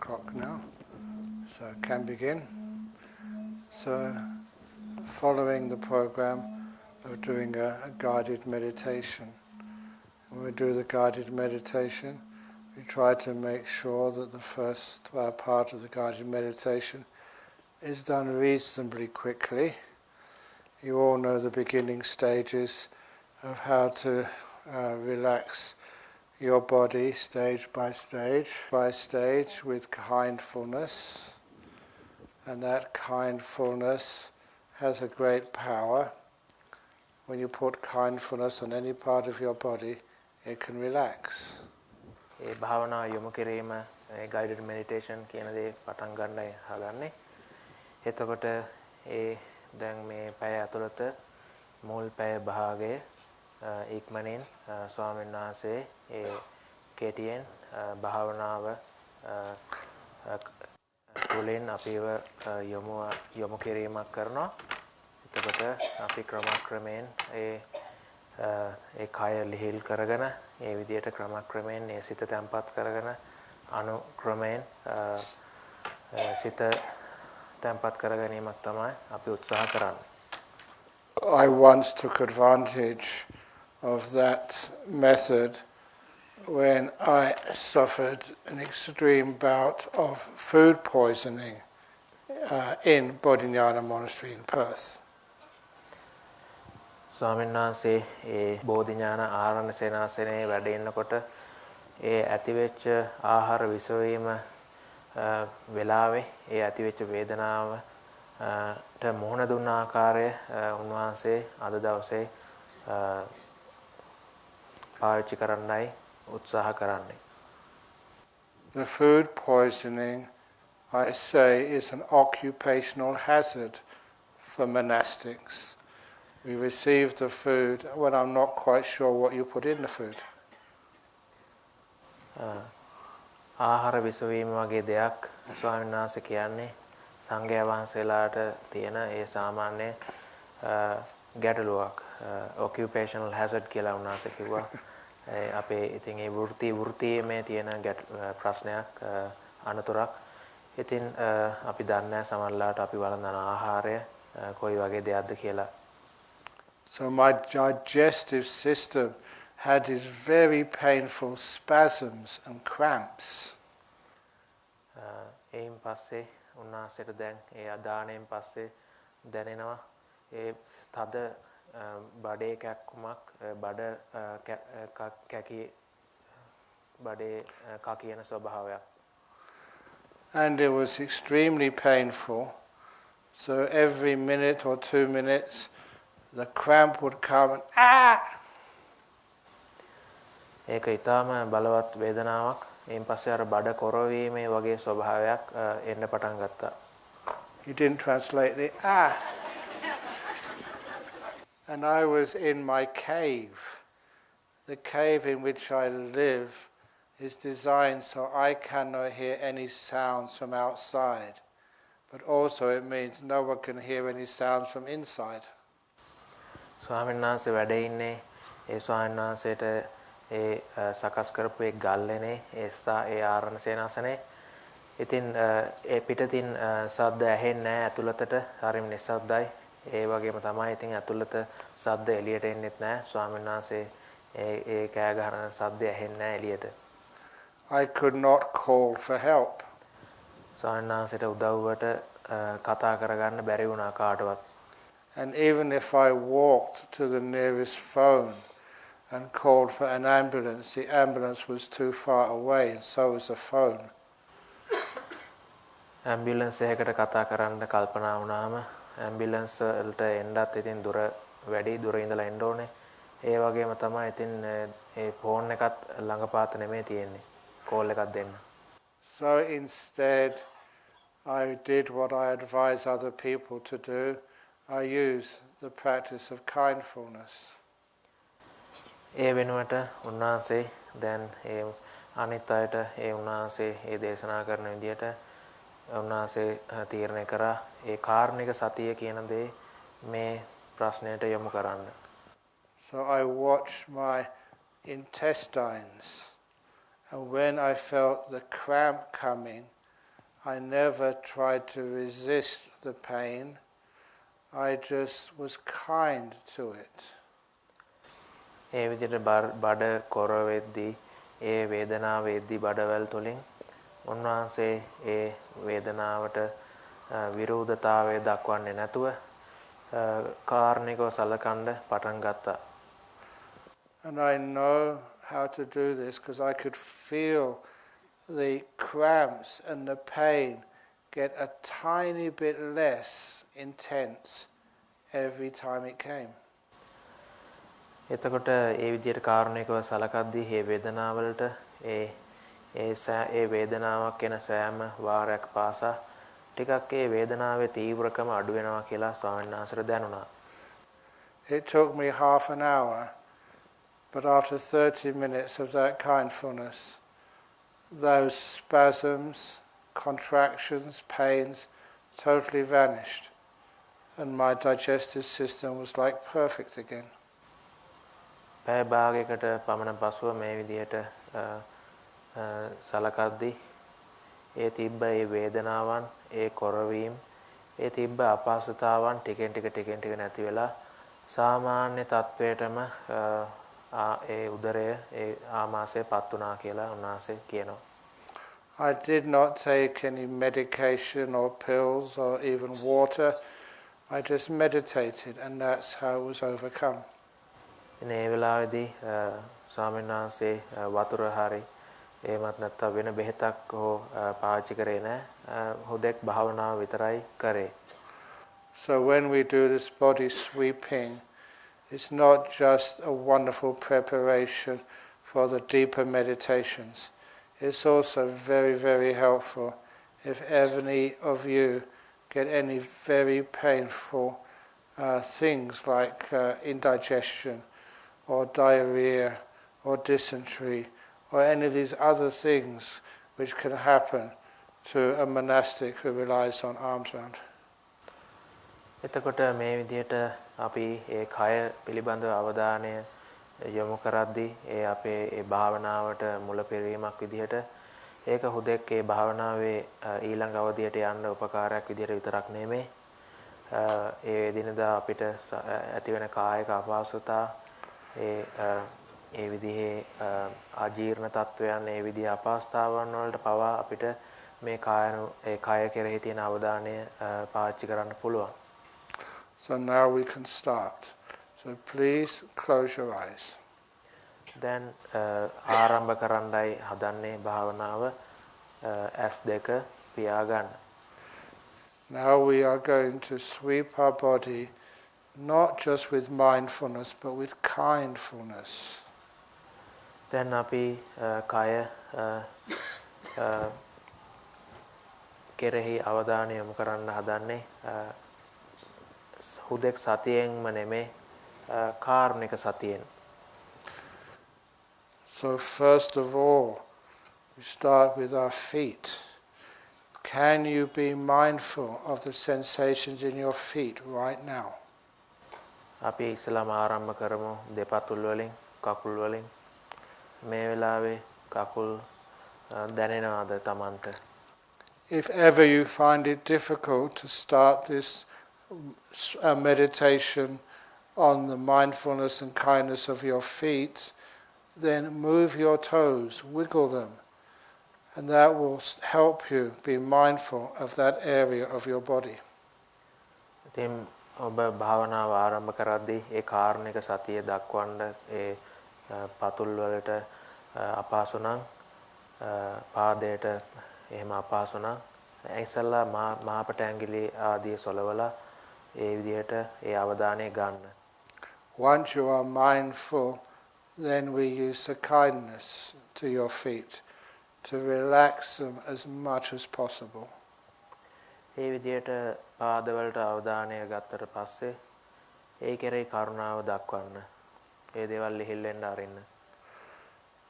o'clock now, so can begin. So, following the program of doing a guided meditation. When we do the guided meditation, we try to make sure that the first part of the guided meditation is done reasonably quickly. You all know the beginning stages of how to relax your body stage by stage with kindfulness, and that kindfulness has a great power. When you put kindfulness on any part of your body, it can relax. ඒ භාවනා යොමු කිරීම guided meditation කියන දේ පටන් ගන්නයි හදන්නේ. එතකොට දැන් මේ පැය ඇතුළත මුල් පැය භාගයේ ඉක්මනින් ස්වාමීන් වහන්සේ කෙටියෙන් භාවනාව තුළින් අපිව යොමු කිරීමක් කරනවා. එතකොට අපි ක්‍රමක්‍රමයෙන් ඒ කය ලිහිල් කරගෙන ඒ විදියට ක්‍රමක්‍රමයෙන් ඒ සිත තැම්පත් කරගෙන අනුක්‍රමයෙන් සිත තැම්පත් කර ගැනීමක් තමයි අපි උත්සාහ කරන්නේ. I once took advantage of that method when I suffered an extreme bout of food poisoning in Bodhinyana Monastery in Perth. ස්වාමීන් වහන්සේ ඒ බෝධිඥාන ආරණ්‍ය සේනාසනයේ වැඩ ඉන්නකොට ඒ ඇතිවෙච්ච ආහාර විසවීම වෙලාවේ ඒ ඇතිවෙච්ච වේදනාවට මුහුණ දුන්න ආකාරය උන්වහන්සේ අද දවසේ පාවිච්චි කරන්නයි උත්සාහ කරන්නේ. The food poisoning, I say, is an occupational hazard for monastics. We receive the food when I'm not quite sure what you put in the food. ආහාර විසවීම වගේ දෙයක් ස්වාමීන් වහන්සේ කියන්නේ සංඝයා වහන්සේලාට තියෙන ඒ සාමාන්‍ය ගැටලුවක්. occupational hazard කියලා උන්වහන්සේ කිව්වා. අපේ ඉතින් ඒ වෘත්තියේ තියෙන ප්‍රශ්නයක් අනතුරක්. ඉතින් අපි දන්නේ සමහරලාට අපි වළඳන ආහාරය කොයි වගේ දෙයක්ද කියලා. So my digestive system had these very painful spasms and cramps. එයින් පස්සේ උන්වහන්සේට දැන් ඒ ආදානයෙන් පස්සේ දැනෙනවා ඒ තද බඩේ කැක්කුමක් බඩ කැකි බඩේ කකියන ස්වභාවයක්. And it was extremely painful. So every minute or 2 minutes the cramp would come and ඒක ඊටාම බලවත් වේදනාවක්. එයින් පස්සේ අර බඩ කොරවීමේ වගේ ස්වභාවයක් එන්න පටන් ගත්තා. You didn't translate the And I was in my cave. The cave in which I live is designed so I cannot hear any sounds from outside. But also it means no one can hear any sounds from inside. ස්වාමීන් වහන්සේ වැඩ ඉන්නේ ඒ ස්වාමීන් වහන්සේට ඒ සකස් කරපු ඒ ගල්ලනේ ඒ ආරණ සේනාසනේ. ඉතින් ඒ පිටතින් ශබ්ද ඇහෙන්නේ නැහැ ඇතුළතට හරිම නිශ්ශබ්දයි. ඒ වගේම තමයි ඉතින් ඇතුළත ශබ්ද එළියට එන්නෙත් නැහැ. ස්වාමීන් වහන්සේ ඒ කෑ ගහන ශබ්ද ඇහෙන්නේ නැහැ එළියට. I could not call for help. ස්වාමීන් වහන්සේට උදව්වට කතා කරගන්න බැරි වුණා කාටවත්. And even if I walked to the nearest phone and called for an ambulance, the ambulance was too far away and so was the phone. Ambulance එකකට කතා කරන්න කල්පනා වුණාම ඇම්බියුලන්ස් වලට එන්නත් ඉතින් දුර වැඩි දුර ඉඳලා එන්න ඕනේ. ඒ වගේම තමයි ඉතින් ඒ ෆෝන් එකත් ළඟපාත නෙමෙයි තියෙන්නේ. කෝල් එකක් දෙන්න. So instead I did what I advise other people to do. I use the practice of kindfulness. ඒ වෙනුවට උන්වහන්සේ දැන් ඒ අනිත් අයට ඒ උන්වහන්සේ ඒ දේශනා කරන විදිහට උන්වහන්සේ තීරණය කරා ඒ කාර්නික සතිය කියන දේ මේ ප්‍රශ්නයට යොමු කරන්න. So I watched my intestines, and when I felt the cramp coming, I never tried to resist the pain. I just was kind to it. ඒ විදිහට බඩ කොර වෙද්දී ඒ වේදනාවේදී බඩවැල් තුලින් උන්වහන්සේ ඒ වේදනාවට විරෝධතාවය දක්වන්නේ නැතුව කාර්නිකව සලකන්න පටන් ගත්තා. And I know how to do this because I could feel the cramps and the pain get a tiny bit less intense every time it came. එතකොට ඒ විදිහට කාරුණිකව සලකද්දී මේ වේදනාවලට ඒ වේදනාවක් එන සෑම වාරයක් පාසා ටිකක් ඒ වේදනාවේ තීව්‍රකම අඩු වෙනවා කියලා ස්වාමීන් වහන්සේට දැනුණා. It took me half an hour, but after 30 minutes of that kindfulness, those spasms, contractions, pains totally vanished, and my digestive system was like perfect again. පැය භාගයකට පමණ පසුව මේ විදිහට සලකද්දී ඒ තිබ්බ ඒ වේදනාවන්, ඒ කොරවීම, ඒ තිබ්බ අපහසුතාවන් ටිකෙන් ටික නැති වෙලා සාමාන්‍ය තත්වයටම ඒ උදරය ඒ ආමාශයපත් වුණා කියලා උන්වහන්සේ කියනවා. I did not take any medication or pills or even water. I just meditated, and that's how it was overcome. මේ වෙලාවේදී ස්වාමීන් වහන්සේ වතුර හරි එහෙමත් නැත්නම් වෙන බෙහෙතක් හෝ පාවිච්චි කරේ නැහැ. හුදෙක් භාවනාව විතරයි කරේ. So when we do this body sweeping, it's not just a wonderful preparation for the deeper meditations. It's also very, very helpful if any of you get any very painful things like indigestion or diarrhea or dysentery or any of these other things which can happen to a monastic who relies on alms round. එතකොට මේ විදිහට අපි ඒ කය පිළිබඳව අවධානය යොමු කරද්දී ඒ අපේ ඒ භාවනාවට මුලපිරීමක් විදිහට ඒක හුදෙක් ඒ භාවනාවේ ඊළඟ අවධියට යන්න උපකාරයක් විදිහට විතරක් නෙමෙයි ඒ දිනදා අපිට ඇතිවෙන කායික අපහසුතා ඒ විදිහේ ආජීර්ණ තත්වයන් ඒ විදිහ අපහසුතාවන් වලට පවා අපිට මේ කය කෙරෙහි තියෙන අවධානය පාවිච්චි කරන්න පුළුවන්. So now we can start. So please close your eyes. Then ආරම්භ කරන්නයි හදන්නේ භාවනාව S2 පියාගන්න. Now we are going to sweep our body not just with mindfulness but with kindfulness. Then අපි කය කෙරෙහි අවධානය යොමු කරන්න හදන්නේ හුදෙක් සතියෙන්ම නෙමෙයි කාර්නික සතියෙන්. So first of all, we start with our feet. Can you be mindful of the sensations in your feet right now? අපි ඉස්සෙල්ලාම ආරම්භ කරමු දෙපතුල් වලින් කකුල් වලින් මේ වෙලාවේ කකුල් දැනෙනවද Tamanta? If ever you find it difficult to start this meditation on the mindfulness and kindness of your feet, then move your toes, wiggle them, and that will help you be mindful of that area of your body. ඉතින් ඔබ භාවනාව ආරම්භ කරද්දී ඒ කාර්නික සතිය දක්වන්න ඒ පතුල් වලට අපහසු නම් පාදයට එහෙම අපහසු නම් ඉස්සල්ලා මාපට ඇඟිලි ආදී සොලවලා ඒ විදිහට ඒ අවධානය ගන්න. Once you are mindful, then we use the kindness to your feet to relax them as much as possible. ඒ විදිහට පාදවලට අවධානය ගත්තට පස්සේ ඒ කෙරෙහි කරුණාව දක්වන්න. ඒ දේවල් ලිහිල් වෙන්න අරින්න.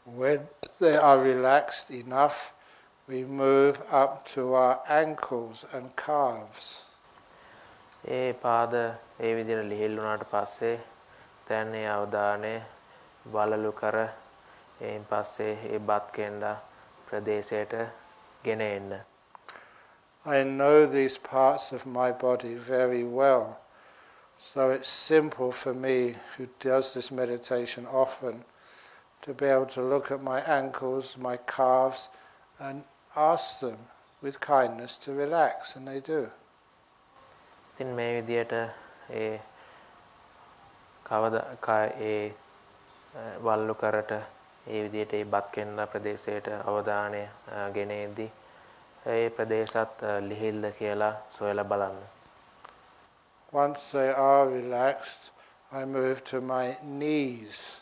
When they are relaxed enough, we move up to our ankles and calves. ඒ පාද ඒ විදිහට ලිහිල් වුණාට පස්සේ දැන් ඒ අවධානය වලලු කර එයින් පස්සේ ඒ බත් කෙන්ඩා ප්‍රදේශයට ගෙන එන්න. I know these parts of my body very well. So it's simple for me, who does this meditation often, to be able to look at my ankles, my calves, and ask them with kindness to relax, and they do. ඉතින් මේ විදියට ඒ වල්ලු කරට ඒ විදියට ඒ බත් කෙන්නා ප්‍රදේශයට අවධානය ගෙනෙද්දී ඒ ප්‍රදේශත් ලිහිල්ද කියලා සොයලා බලන්න. Once they are relaxed, I move to my knees.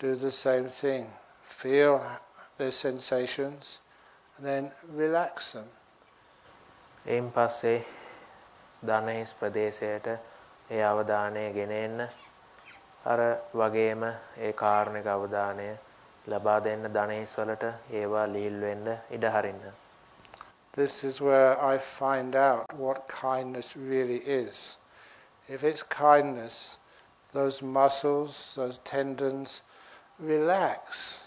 Do the same thing. Feel their sensations and then relax them. එයින් පස්සේ ධනේස් ප්‍රදේශයට ඒ අවධානය ගෙනෙන්න අර වගේම ඒ කාරණික අවධානය ලබා දෙන්න ධනේස් වලට ඒවා ලිහිල් වෙන්න ඉඩ හරින්න. This is where I find out what kindness really is. If it's kindness, those muscles, those tendons relax.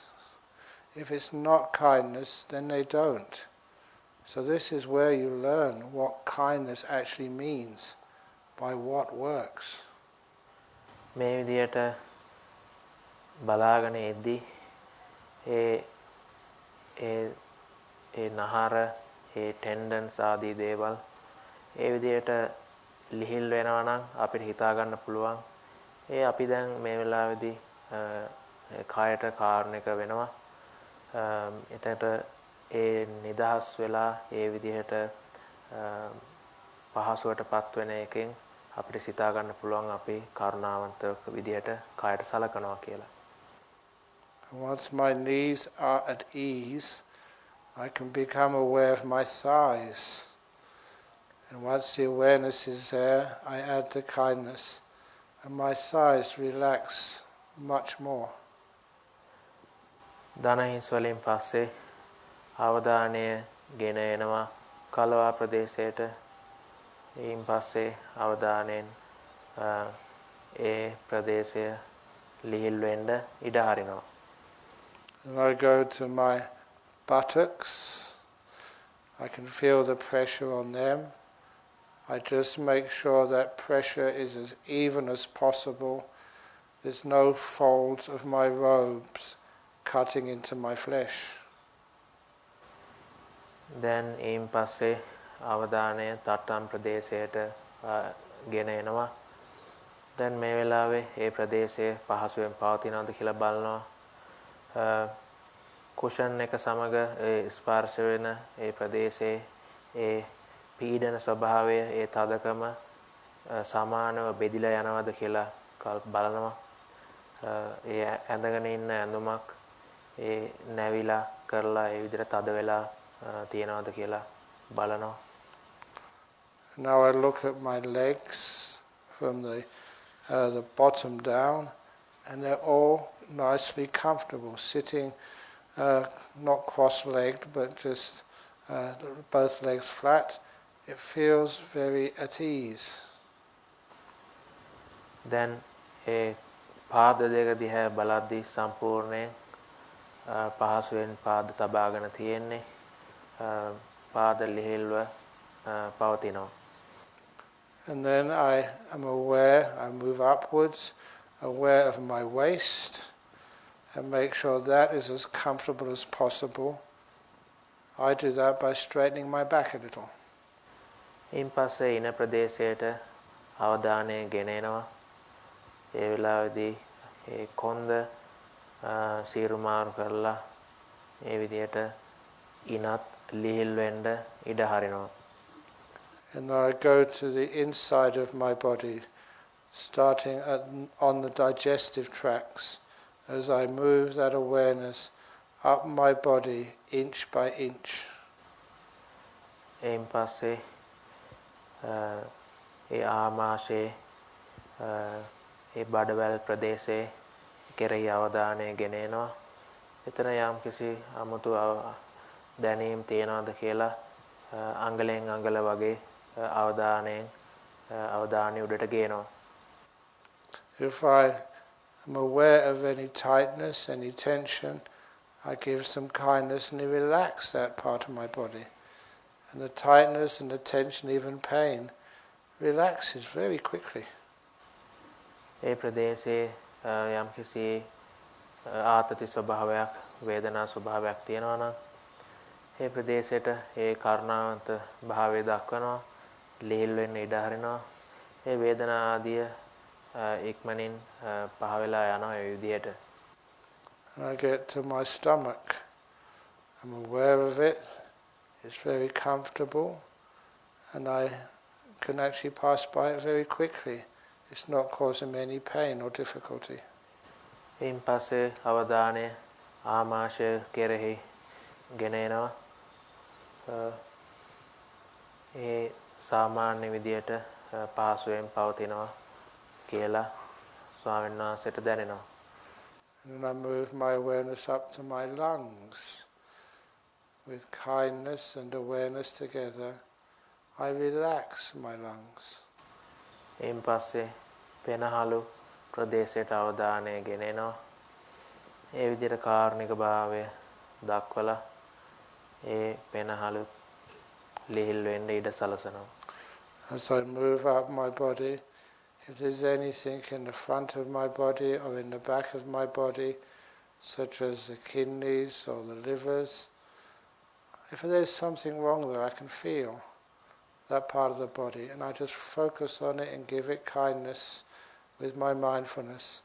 If it's not kindness, then they don't. So this is where you learn what kindness actually means, by what works. මේ විදියට බලාගෙන ඉද්දී ඒ නහර ඒ ටෙන්ඩන්ස් ආදී දේවල් ඒ විදියට ලිහිල් වෙනවා නම් අපිට හිතා ගන්න පුළුවන් ඒ අපි දැන් මේ වෙලාවේදී කායට කාරණයක වෙනවා. එතකොට ඒ නිදහස් වෙලා ඒ විදිහට පහසුවටපත් වෙන එකෙන් අපිට සිතා ගන්න පුළුවන් අපි කරුණාවන්ත විදිහට කායට සලකනවා කියලා. Once my knees are at ease, I can become aware of my thighs. And once the awareness is there, I add the kindness, and my thighs relax much more. ධනහිස් වලින් පස්සේ අවධානය ගෙන එනවා කලවා ප්‍රදේශයට. ඊයින් පස්සේ අවධානයෙන් ඒ ප්‍රදේශය ලිහිල් වෙන්න ඉඩ හරිනවා. And I go to my buttocks. I can feel the pressure on them. I just make sure that pressure is as even as possible. There's no folds of my robes cutting into my flesh. Then ඊයින් පස්සේ අවධානය තට්ටම් ප්‍රදේශයට ගෙන එනවා. දැන් මේ වෙලාවේ ඒ ප්‍රදේශය පහසුවෙන් පවතිනවද කියලා බලනවා. කුෂන් එක සමග ඒ ස්පර්ශ වෙන ඒ ප්‍රදේශයේ ඒ පීඩන ස්වභාවය ඒ තදකම සමානව බෙදිලා යනවද කියලා බලනවා. ඒ ඇඳගෙන ඉන්න ඇඳුමක් ඒ නැවිලා කරලා ඒ විදිහට තද වෙලා තියනවද කියලා බලනවා. Now I look at my legs from the bottom down, and they're all nicely comfortable, sitting not cross-legged, but just both legs flat. It feels very at ease. Then ඒ පාද දෙක දිහා බලද්දී සම්පූර්ණයෙන් පහසුවෙන් පාද තබාගෙන තියෙන්නේ. පාද ලිහිල්ව පවතිනවා. And then I am aware, I move upwards, aware of my waist, and make sure that is as comfortable as possible. I do that by straightening my back a little. ඊයින් පස්සේ ඉන ප්‍රදේශයට අවධානය ගෙන එනවා. ඒ වෙලාවේදී ඒ කොන්ද සීරු මාරු කරලා ඒ විදියට ඉනත් ලිහිල් වෙන්න ඉඩ හරිනවා. And then I go to the inside of my body, starting on the digestive tracts, as I move that awareness up my body inch by inch. එයින් පස්සේ ඒ ආමාශයේ ඒ බඩවැල් ප්‍රදේශයේ කෙරෙහි අවධානය ගෙන එනවා. එතන යම්කිසි අමුතු දැනීම් තියනවාද කියලා අංගලෙන් අංගල වගේ අවධානය උඩට ගේනවා. If I am aware of any tightness, any tension, I give some kindness and relax that part of my body. And the tightness and the tension, even pain, relaxes very quickly. ඒ ප්‍රදේශයේ යම්කිසි ආතති ස්වභාවයක් වේදනා ස්වභාවයක් තියෙනවා නම් ඒ ප්‍රදේශයට ඒ කරුණාවන්ත භාවය දක්වනවා ලීල් වෙන්න ඉඩ හරිනවා ඒ වේදනා ආදිය ඉක්මනින් පහ වෙලා යනවා ඒ විදිහට. And I get to my stomach. I'm aware of it. It's very comfortable, and I can actually pass by it very quickly. It's not causing me any pain or difficulty. එයින් පස්සේ අවධානය ආමාශය කෙරෙහි ගෙන එනවා. ඒ සාමාන්‍ය විදියට පහසුවෙන් පවතිනවා කියලා ස්වාමීන් වහන්සේට දැනෙනවා. And I move my awareness up to my lungs. With kindness and awareness together, I relax my lungs. එයින් පස්සේ පෙනහළු ප්‍රදේශයට අවධානය ගෙන එනවා. ඒ විදිහට කාරුණික භාවය දක්වලා ඒ පෙනහළු ලිහිල් වෙන්න ඉඩ සලසනවා. As I move up my body, if there's anything in the front of my body or in the back of my body, such as the kidneys or the livers, if there's something wrong there, I can feel that part of the body, and I just focus on it and give it kindness with my mindfulness,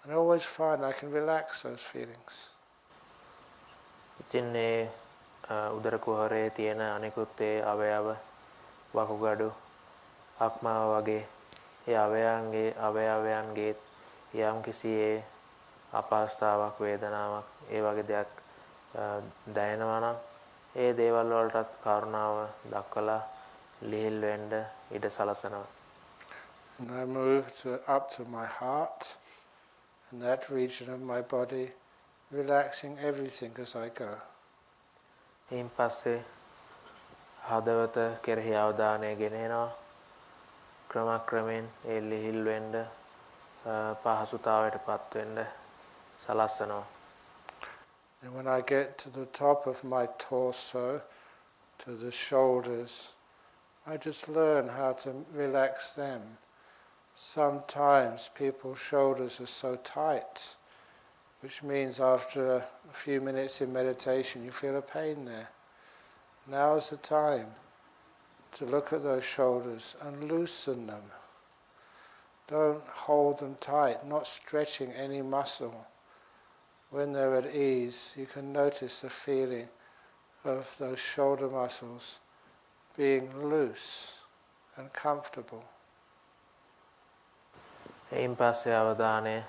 and I always find I can relax those feelings. ඉතින් මේ උදර කුහරයේ තියෙන අනිකුත් ඒ අවයව වකුගඩු අක්මාව වගේ ඒ අවයවයන්ගේ යම්කිසි ඒ අපහසුතාවක් වේදනාවක් ඒ වගේ දෙයක් දැනෙනවා නම් ඒ දේවල් වලටත් කරුණාව දක්වලා ලිහිල් වෙන්න ඉඩ සලසනවා. And I move up to my heart, and that region of my body, relaxing everything as I go. එයින් පස්සේ හදවත කෙරෙහි අවධානය ගෙන එනවා. ක්‍රමක්‍රමයෙන් ඒ ලිහිල් වෙන්න පහසුතාවයටපත් වෙන්න සලස්සනවා. And when I get to the top of my torso, to the shoulders, I just learn how to relax them. Sometimes people's shoulders are so tight, which means after a few minutes in meditation you feel a pain there. Now is the time to look at those shoulders and loosen them. Don't hold them tight, not stretching any muscle. When they're at ease, you can notice the feeling of those shoulder muscles being loose and comfortable. එයින් පස්සේ අවධානය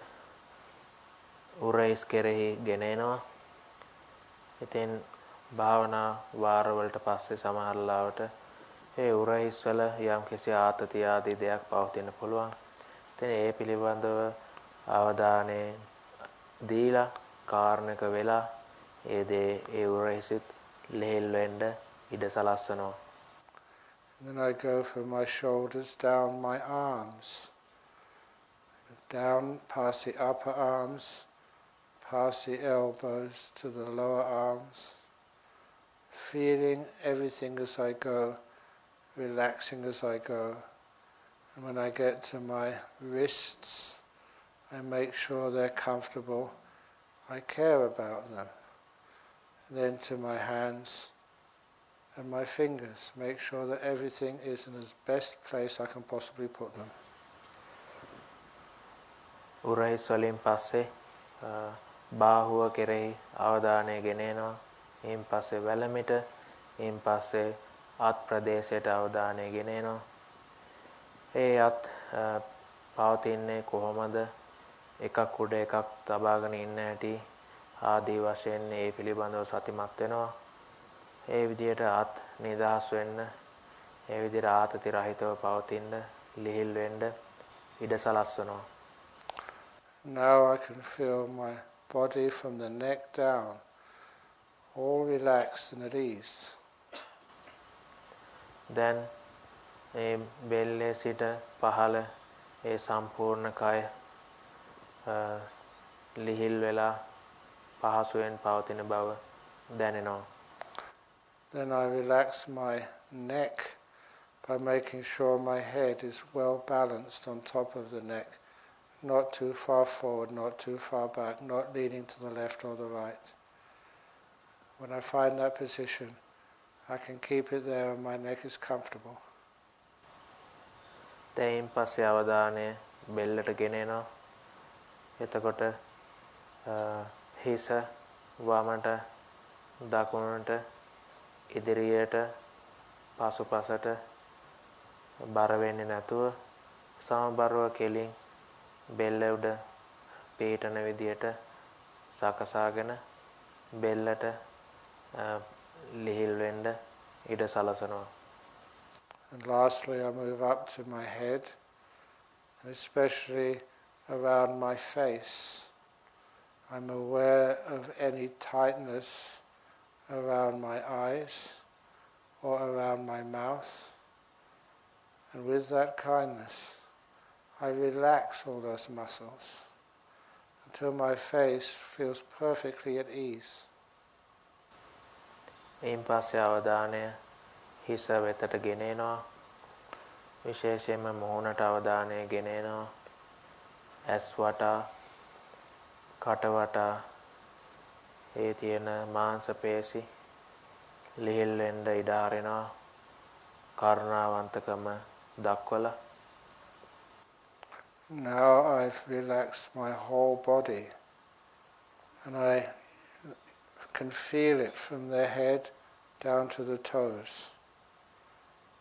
උරහිස් කෙරෙහි ගෙන එනවා. ඉතින් භාවනා වාරවලට පස්සේ සමහර ලාවට ඒ උරහිස් වල යම්කිසි ආතතිය ආදී දෙයක් පවතින්න පුළුවන්. ඉතින් ඒ පිළිබඳව අවධානය දීලා කාරණක වෙලා ඒ උරහිසිත ලිහිල් වෙන්න ඉඩ සලස්සනවා. Then I go from my shoulders down my arms, down past the upper arms, past the elbows to the lower arms, feeling everything as I go, relaxing as I go. And when I get to my wrists, I make sure they're comfortable. I care about them. And then to my hands and my fingers, make sure that everything is in the best place I can possibly put them. උරහිස් වලින් පස්සේ බාහුව කෙරෙහි අවධානය ගෙන එනවා. එයින් පස්සේ වැලමිට, එයින් පස්සේ අත් ප්‍රදේශයට අවධානය ගෙන එනවා. ඒ අත් පවතින්නේ කොහොමද? එකක් උඩ එකක් තබාගෙන ඉන්න හැටි ආදී වශයෙන් ඒ පිළිබඳව සතිමත් වෙනවා. ඒ විදිහට අත් නිදහස් වෙන්න, ඒ විදිහට ආතති රහිතව පවතින්න, ලිහිල් වෙන්න ඉඩ සලස්වනවා. Now I can feel my body from the neck down, all relaxed and at ease. Then ඒ බෙල්ලේ සිට පහළ ඒ සම්පූර්ණ කය ලිහිල් වෙලා පහසුවෙන් පවතින බව දැනෙනවා. Then I relax my neck by making sure my head is well balanced on top of the neck, not too far forward, not too far back, not leaning to the left or the right. When I find that position, I can keep it there and my neck is comfortable. දැන් පස්සේ අවධානය බෙල්ලට ගෙනෙනවා. එතකොට හිස වමට දකුණට ඉදිරියට පසුපසට බර වෙන්නේ නැතුව සමබරව කෙලින් බෙල්ල උඩ පීඨන විදියට සකසාගෙන බෙල්ලට ලිහිල් වෙන්න ඉඩ සලසනවා. And lastly, I move up to my head, and especially around my face. I'm aware of any tightness around my eyes or around my mouth. And with that kindness, I relax all those muscles until my face feels perfectly at ease. එයින් පස්සේ අවධානය හිස වෙතට ගෙනෙනවා. විශේෂයෙන්ම මුහුණට අවධානය ගෙනෙනවා. ඇස් වටා, කට වටා ඒ තියෙන මාංශ පේශි ලිහිල් වෙන්න ඉඩ හරිනවා. කරුණාවන්තකම දක්වලා. Now I've relaxed my whole body, and I can feel it from the head down to the toes.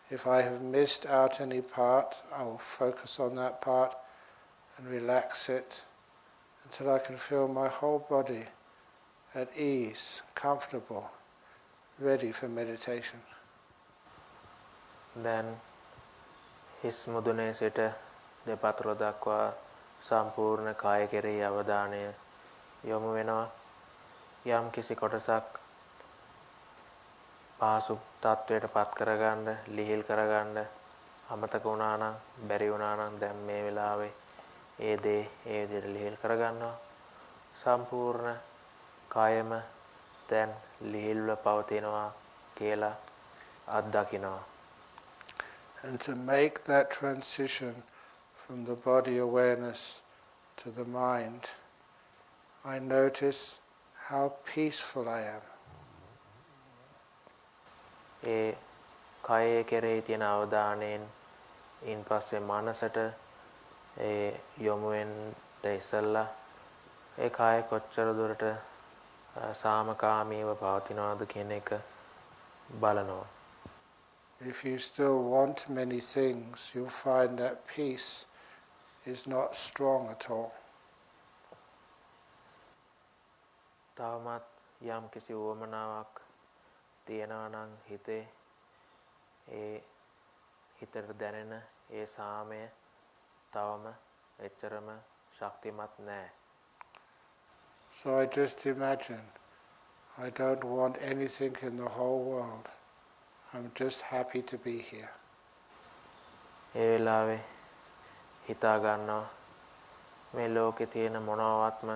If I have missed out any part, I will focus on that part and relax it until I can feel my whole body at ease, comfortable, ready for meditation. Then හිස් මුදුනේ සිට දෙපතුල දක්වා සම්පූර්ණ කාය කෙරෙහි අවධානය යොමු වෙනවා. යම් කිසි කොටසක් පාසු තත්වයට පත් කරගන්න, ලිහිල් කරගන්න අමතක වුණා නම්, බැරි වුණා නම් දැන් මේ වෙලාවේ ඒ දේ ඒ විදිහට ලිහිල් කරගන්නවා. සම්පූර්ණ කායම දැන් ලිහිල්ව පවතිනවා කියලා අත්දකිනවා. And to make that transition from the body awareness to the mind, I notice how peaceful I am. ඒ කායේ කෙරෙහි තියෙන අවධානයෙන් ඉන්පස්සේ මනසට ඒ යොමු වෙන්න ඉස්සෙල්ලා ඒ කාය කොච්චර දුරට සාමකාමීව පවතිනවද කියන එක බලනවා. If you still want many things, you'll find that peace is not strong at all. තවමත් යම් කිසි උවමනාවක් තියෙනවා නම් හිතේ ඒ හිතට දැනෙන ඒ සාමය තවම එච්චරම ශක්තිමත් නැහැ. So I just imagine I don't want anything in the whole world. I'm just happy to be here. ඒ වෙලාවේ හිතා ගන්නවා මේ ලෝකේ තියෙන මොනවත්ම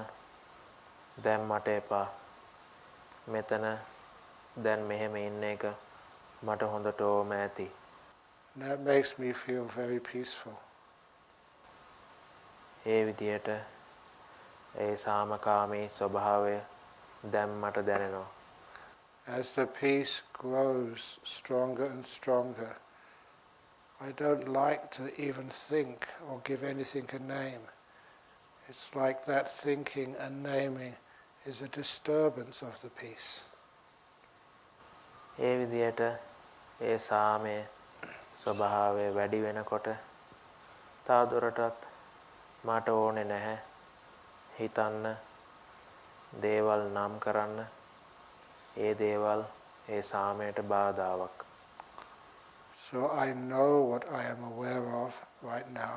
දැන් මට එපා. මෙතන දැන් මෙහෙම ඉන්න එක මට හොඳටම ඇති. That makes me feel very peaceful. ඒ විදියට ඒ සාමකාමී ස්වභාවය දැන් මට දැනෙනවා. As the peace grows stronger and stronger, I don't like to even think or give anything a name. It's like that thinking and naming is a disturbance of the peace. ඒ විදියට ඒ සාමය ස්වභාවය වැඩි වෙනකොට තවදුරටත් මට ඕනේ නැහැ හිතන්න දේවල් නම් කරන්න. ඒ දේවල් ඒ සාමයට බාධාවක්. So I know what I am aware of right now,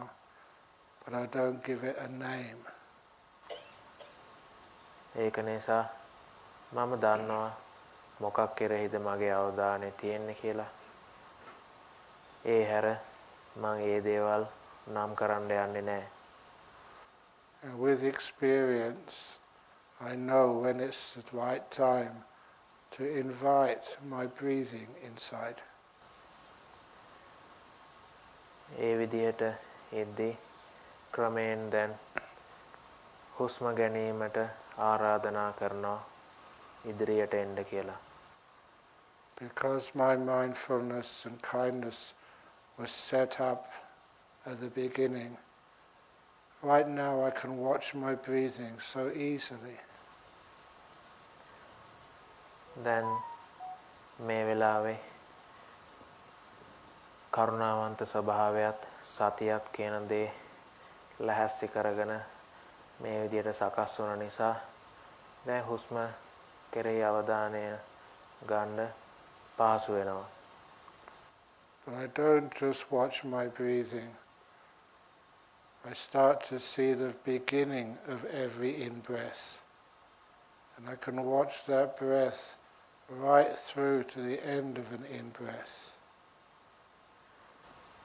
but I don't give it a name. ඒක නිසා මම දන්නවා මොකක් කෙරෙහිද මගේ අවධානය තියෙන්නේ කියලා. ඒ හැර මම ඒ දේවල් නම් කරන්න යන්නේ නැහැ. And with experience, I know when it's the right time to invite my breathing inside. ඒ විදිහට එද්දී ක්‍රමයෙන් දැන් හුස්ම ගැනීමට ආරාධනා කරනවා ඉදිරියට එන්න කියලා. Because my mindfulness and kindness was set up at the beginning, right now I can watch my breathing so easily. දැන් මේ වෙලාවේ කරුණාවන්ත ස්වභාවයත් සතියත් කියන දේ ලැහැස්ති කරගෙන මේ විදිහට සකස් වුණ නිසා දැන් හුස්ම කෙරෙහි අවධානය ගන්න පහසු වෙනවා. But I don't just watch my breathing. I start to see the beginning of every in-breath. And I can watch that breath right through to the end of an in-breath.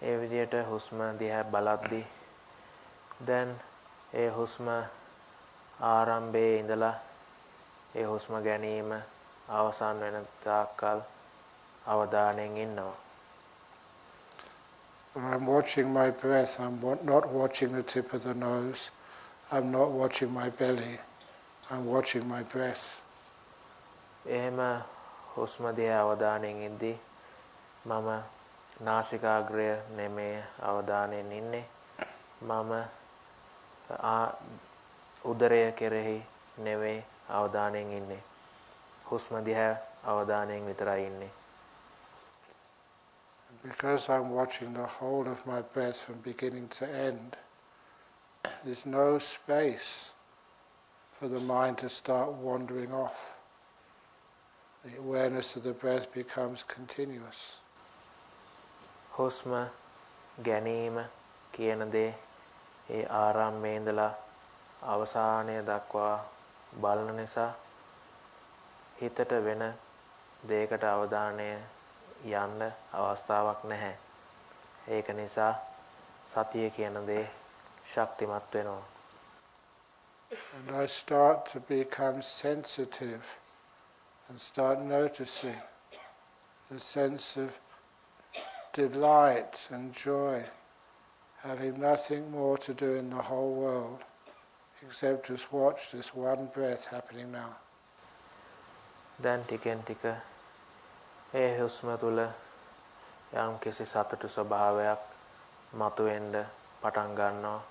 ඒ විදිහට හුස්ම දිහා බලද්දී දැන් ඒ හුස්ම ආරම්භයේ ඉඳලා ඒ හුස්ම ගැනීම අවසන් වෙන තාක්කල් අවධානයෙන් ඉන්නවා. When I'm watching my breath, I'm not watching the tip of the nose, I'm not watching my belly, I'm watching my breath. එහෙම හුස්ම දිහා අවධානයෙන් ඉද්දී මම නාසිකාග්‍රය නෙමේ අවධානයෙන් ඉන්නේ. මම උදරය කෙරෙහි නෙවෙයි අවධානයෙන් ඉන්නේ. හුස්ම දිහා අවධානයෙන් විතරයි ඉන්නේ. Because I'm watching the whole of my breath from beginning to end, there's no space for the mind to start wandering off. The awareness of the breath becomes continuous. හුස්ම ගැනීම කියන දේ ඒ ආරම්භයේ ඉඳලා අවසානය දක්වා බලන නිසා හිතට වෙන දෙයකට අවධානය යන්න අවස්ථාවක් නැහැ. ඒක නිසා සතිය කියන දේ ශක්තිමත් වෙනවා. And I start to become sensitive and start noticing the sense of delight and joy, having nothing more to do in the whole world except just watch this one breath happening now. දැන් ටිකෙන් ටික ඒ හුස්ම තුල යම් කිසි සතුටු ස්වභාවයක් මතුවෙන්න පටන් ගන්නවා.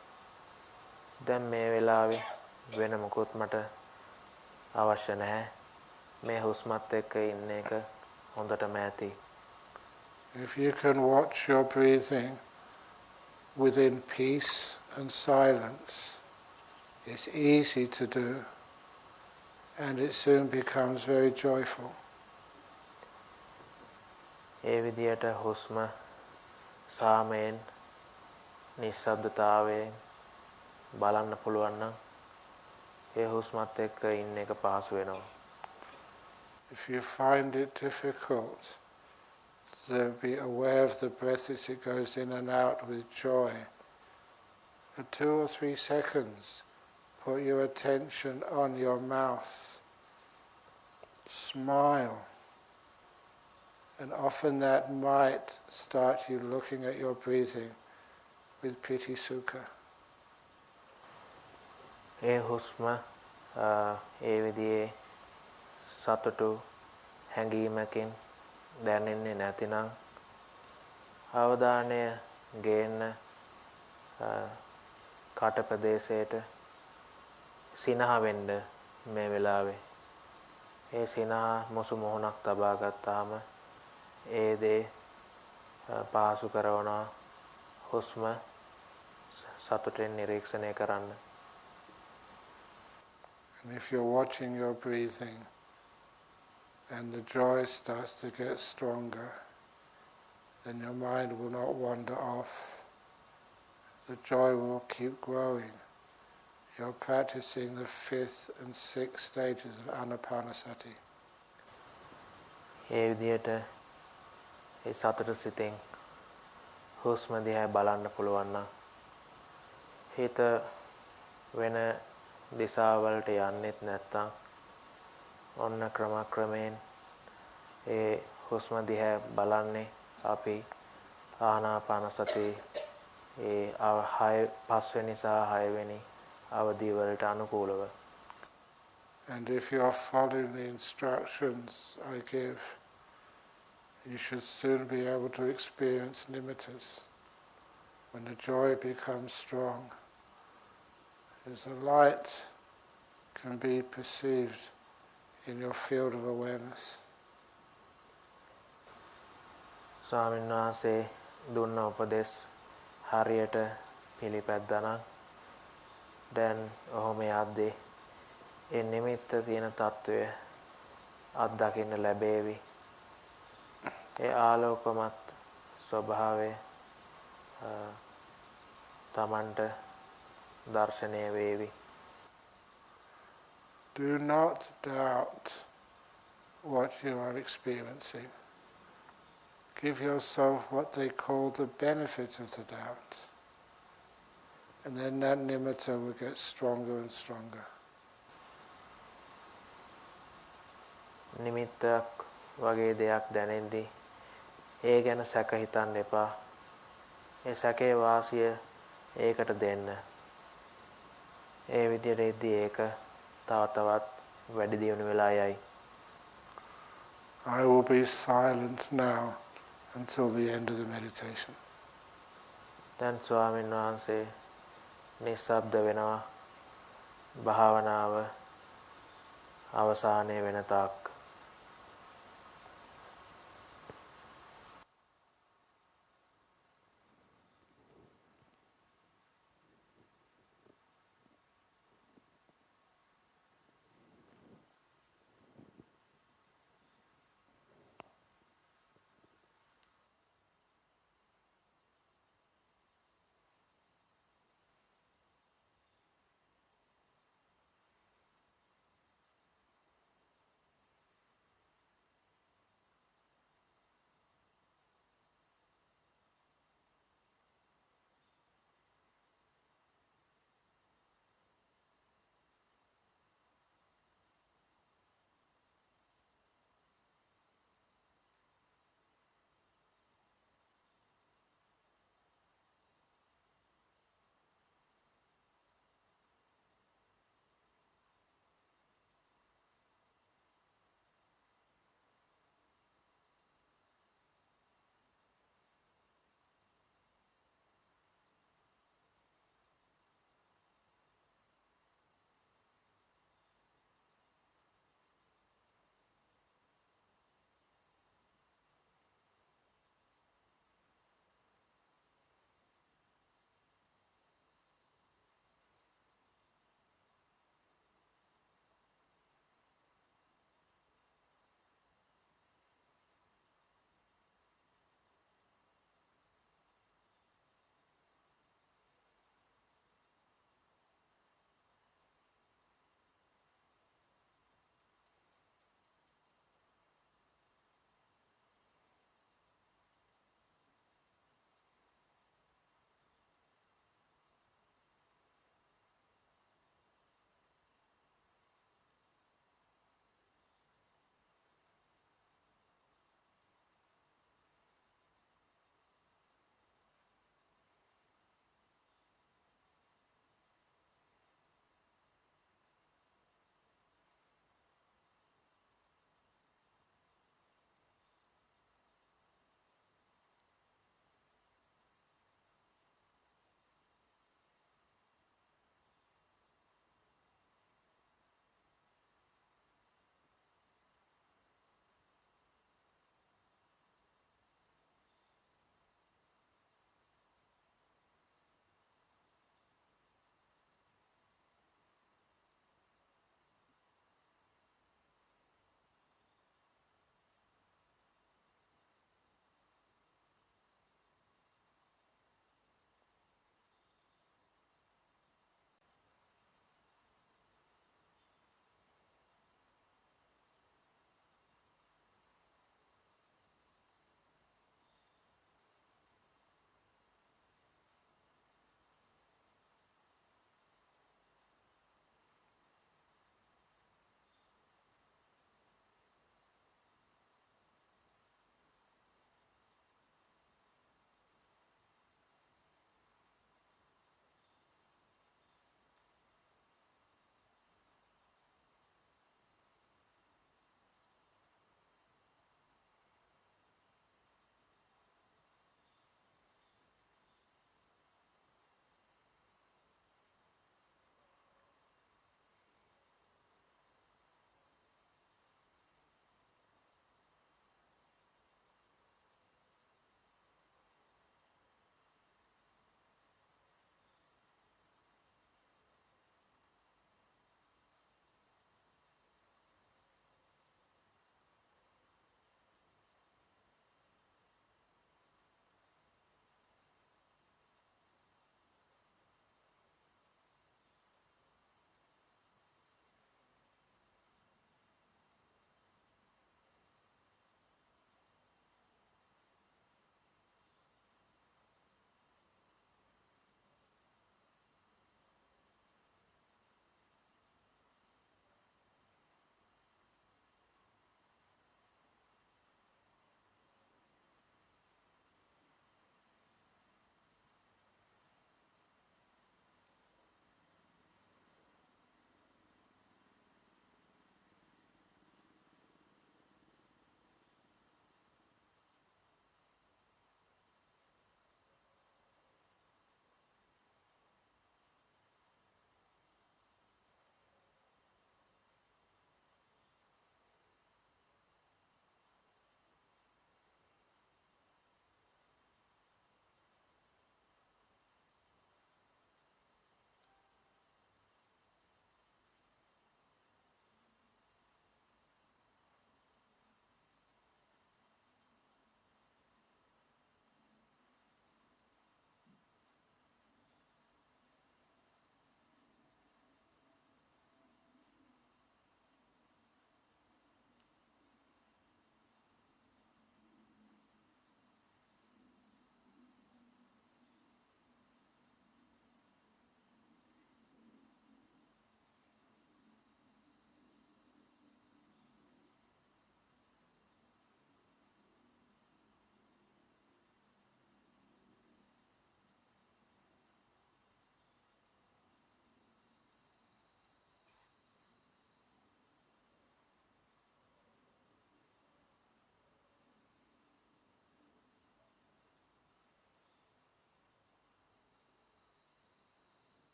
දැන් මේ වෙලාවේ වෙන මොකුත් මට අවශ්‍ය නැහැ. මේ හුස්මත් එක්ක ඉන්න එක හොඳටම ඇති. If you can watch your breathing within peace and silence, it's easy to do, and it soon becomes very joyful. ඒ විදියට හුස්ම සාමයෙන් නිස්සද්දතාවයෙන් බලන්න පුළුවන් නම් ඒ හුස්මත් එක්ක ඉන්න එක පහසු වෙනවා. If you find it difficult to be aware of the breath as it goes in and out with joy, for 2 or 3 seconds, put your attention on your mouth. Smile. And often that might start you looking at your breathing with piti sukha. ඒ හුස්ම ඒ විදිහේ සතුටු හැඟීමකින් දැනෙන්නේ නැතිනම් අවධානය ගේන්න කට ප්‍රදේශයට සිනහ වෙන්න මේ වෙලාවේ ඒ සිනහ මුසු මොහොනක් තබා ගත්තාම ඒ දේ පහසු කරනවා හුස්ම සතුටෙන් නිරීක්ෂණය කරන්න. And if you're watching your breathing and the joy starts to get stronger, then your mind will not wander off. The joy will keep growing. You're practicing the 5th and 6th stages of Anapanasati. ඒ විදිහට ඒ සතුට සිතෙන් හුස්ම දිහා බලන්න පුළුවන් නම් හිත වෙන දිශාවලට යන්නෙත් නැත්තම් ඔන්න ක්‍රමයෙන් ඒ හුස්ම දිහා බලන්නේ අපි ආනාපානසති ඒ පස්වෙනි සහ හයවෙනි අවධිය වලට අනුකූලව. And if you are following the instructions I give, you should soon be able to experience nimittas. When the joy becomes strong, as the light can be perceived in your field of awareness. ස්වාමීන් වහන්සේ දුන්න උපදෙස් හරියට පිළිපැද්දනම් දැන් ඔහොම යද්දී ඒ නිමිත්ත තියෙන తত্ত্বය අත්දකින්න ලැබේවි. ඒ ආලෝකමත් ස්වභාවය තමන්ට දර්ශනය වේවි. Do not doubt what you are experiencing. Give yourself what they call the benefit of the doubt. And then that nimitta will get stronger and stronger. නිමිත්තක් වගේ දෙයක් දැනෙද්දී ඒ ගැන සැක හිතන්න එපා. ඒ සැකේ වාසිය ඒකට දෙන්න. ඒ විදිහට ඉද්දී ඒක තව තවත් වැඩි දියුණු වෙලා යයි. I will be silent now until the end of the meditation. දැන් ස්වාමීන් වහන්සේ නිශ්ශබ්ද වෙනවා භාවනාව අවසානයේ වෙන තාක්.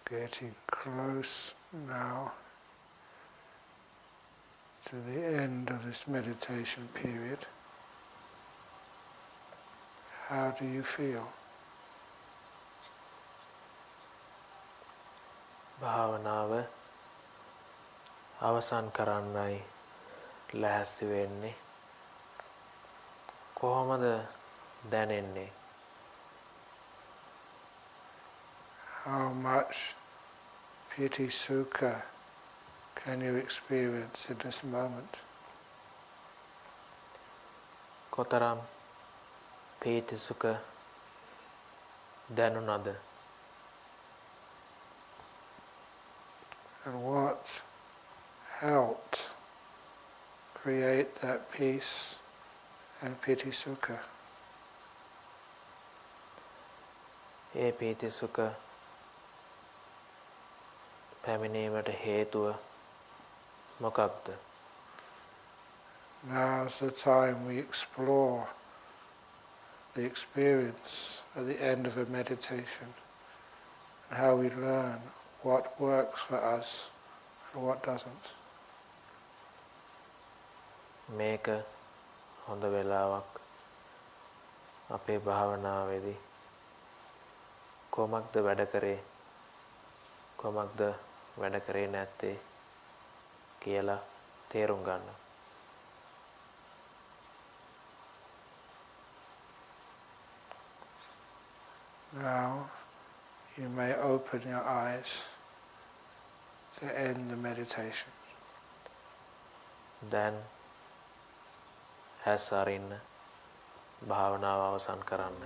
Getting close now to the end of this meditation period. How do you feel? භාවනාව අවසන් කරන්නයි ලෑස්ති වෙන්නේ. කොහොමද දැනෙන්නේ? How much piti sukha can you experience in this moment? කොතරම් පීති සුඛ දැනුණද? And what helped create that peace and piti sukha? ඒ පීති සුඛ පැමිණීමට හේතුව මොකක්ද? Now's the time we explore the experience at the end of a meditation and how we learn what works for us and what doesn't. මේක හොඳ වෙලාවක් අපේ භාවනාවේදී කොමක්ද වැඩ කරේ කොමක්ද වැඩ කරේ නැත්තේ කියලා තේරුම් ගන්න. Now you may open your eyes to end the meditation. දැන් ඇස් අරින්න භාවනාව අවසන් කරන්න.